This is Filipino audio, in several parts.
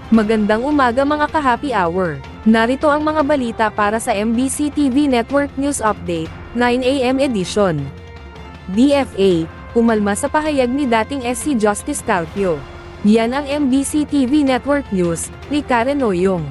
Magandang umaga mga ka-happy hour. Narito ang mga balita para sa MBC TV Network News Update, 9 AM edition. DFA, umalma sa pahayag ni dating SC Justice Carpio. Yan ang MBC TV Network News, ni Karen Oyong.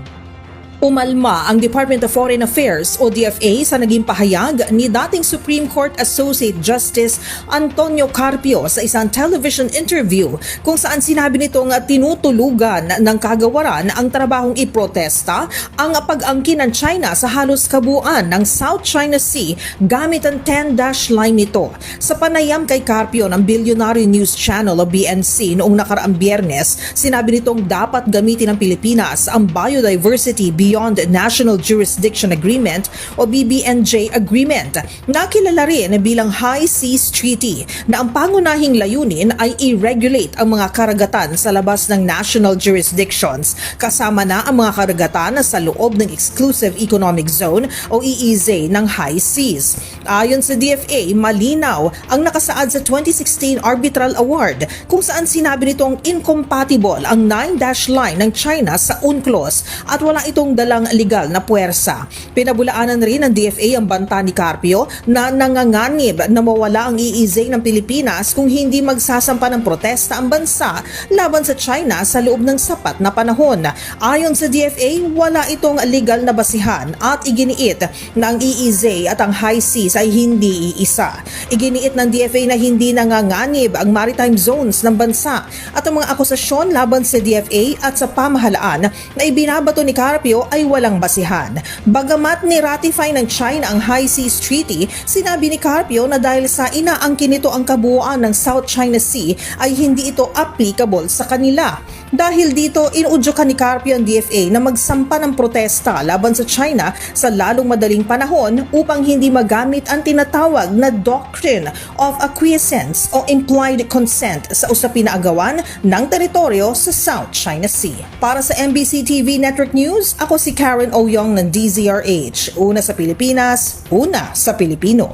Umalma ang Department of Foreign Affairs o DFA sa naging pahayag ni dating Supreme Court Associate Justice Antonio Carpio sa isang television interview kung saan sinabi nitong tinutulugan ng kagawaran ang trabahong iprotesta ang pag-angkin ng China sa halos kabuuan ng South China Sea gamit ang 10-dash line nito. Sa panayam kay Carpio ng Billionaire News Channel o BNC noong nakaraang Biyernes, sinabi nitong dapat gamitin ng Pilipinas ang Biodiversity Beyond National Jurisdiction Agreement o BBNJ Agreement na kilala rin bilang High Seas Treaty na ang pangunahing layunin ay i-regulate ang mga karagatan sa labas ng national jurisdictions kasama na ang mga karagatan sa loob ng Exclusive Economic Zone o EEZ ng High Seas. Ayon sa DFA, malinaw ang nakasaad sa 2016 Arbitral Award kung saan sinabi nitong incompatible ang 9-dash line ng China sa UNCLOS at wala itong dalang legal na puwersa. Pinabulaanan rin ng DFA ang banta ni Carpio na nanganganib na mawala ang EEZ ng Pilipinas kung hindi magsasampa ng protesta ang bansa laban sa China sa loob ng sapat na panahon. Ayon sa DFA, wala itong legal na basihan at iginiit na ang EEZ at ang High Seas ay hindi iisa. Iginiit ng DFA na hindi nanganganib ang maritime zones ng bansa at ang mga akusasyon laban sa DFA at sa pamahalaan na ibinabato ni Carpio ay walang basihan. Bagamat ni-ratify ng China ang High Seas Treaty, sinabi ni Carpio na dahil sa inaangkin nito ang kabuuan ng South China Sea ay hindi ito applicable sa kanila. Dahil dito, inuudyokan ni Carpio ang DFA na magsampa ng protesta laban sa China sa lalong madaling panahon upang hindi magamit ang tinatawag na Doctrine of Acquiescence o Implied Consent sa usapin na agawan ng teritoryo sa South China Sea. Para sa MBC TV Network News, ako si Karen Oyong ng DZRH. Una sa Pilipinas, una sa Pilipino.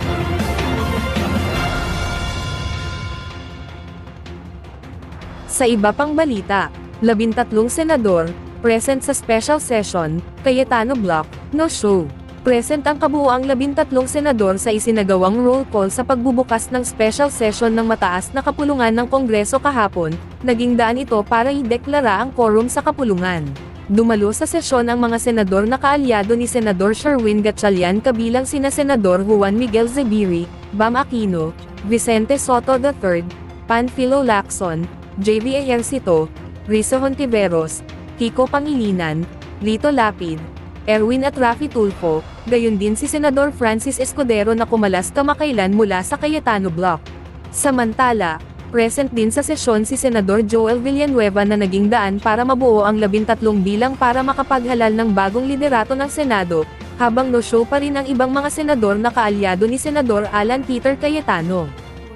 Sa iba pang balita, 13 senador, present sa special session, Cayetano Block, no show. Present ang kabuuang 13 senador sa isinagawang roll call sa pagbubukas ng special session ng mataas na kapulungan ng Kongreso kahapon, naging daan ito para ideklara ang quorum sa kapulungan. Dumalo sa sesyon ang mga senador na kaalyado ni Senador Sherwin Gatchalian kabilang sina Senador Juan Miguel Zubiri, Bam Aquino, Vicente Soto III, Panfilo Lacson, J.V. Ejercito, Rizzo Hontiveros, Kiko Pangilinan, Lito Lapid, Erwin at Raffy Tulfo, gayon din si Senador Francis Escudero na kumalas kamakailan mula sa Cayetano Block. Samantala, present din sa sesyon si Senador Joel Villanueva na naging daan para mabuo ang 13 bilang para makapaghalal ng bagong liderato ng Senado, habang no-show pa rin ang ibang mga senador na kaalyado ni Senador Alan Peter Cayetano.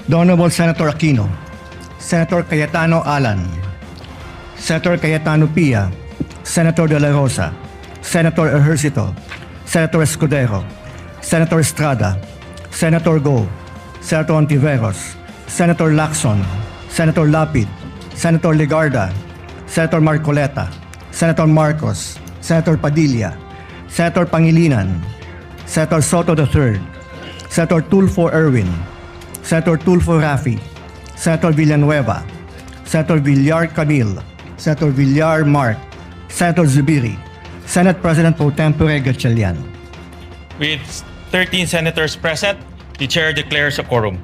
The Honorable Senator Aquino, Senator Cayetano Alan, Senator Cayetano Pia, Senator De La Rosa, Senator Ejercito, Senator Escudero, Senator Estrada, Senator Go, Senator Ontiveros, Senator Lacson, Senator Lapid, Senator Legarda, Senator Marcoleta, Senator Marcos, Senator Padilla, Senator Pangilinan, Senator Soto III, Senator Tulfo Erwin, Senator Tulfo Raffy, Senator Villanueva, Senator Villar Camille, Senator Villar Mark, Senator Zubiri, Senate President Pro Tempore Gatchalian. With 13 senators present, the chair declares a quorum.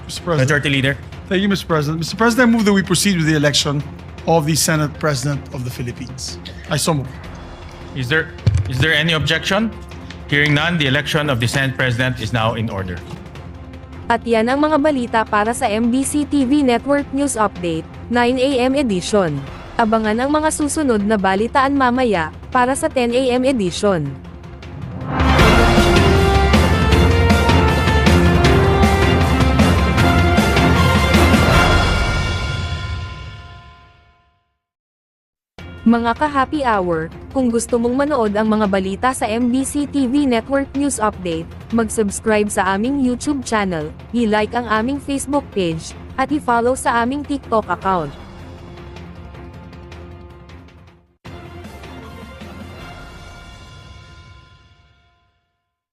Mr. President. Majority Leader. Thank you, Mr. President. Mr. President, I move that we proceed with the election of the Senate President of the Philippines. I so move. Is there any objection? Hearing none, the election of the Senate President is now in order. At yan ang mga balita para sa MBC TV Network News Update, 9 AM edition. Abangan ang mga susunod na balitaan mamaya, para sa 10 AM edition. Mga ka-happy hour, kung gusto mong manood ang mga balita sa MBC TV Network News Update, mag-subscribe sa aming YouTube channel, i-like ang aming Facebook page, at i-follow sa aming TikTok account.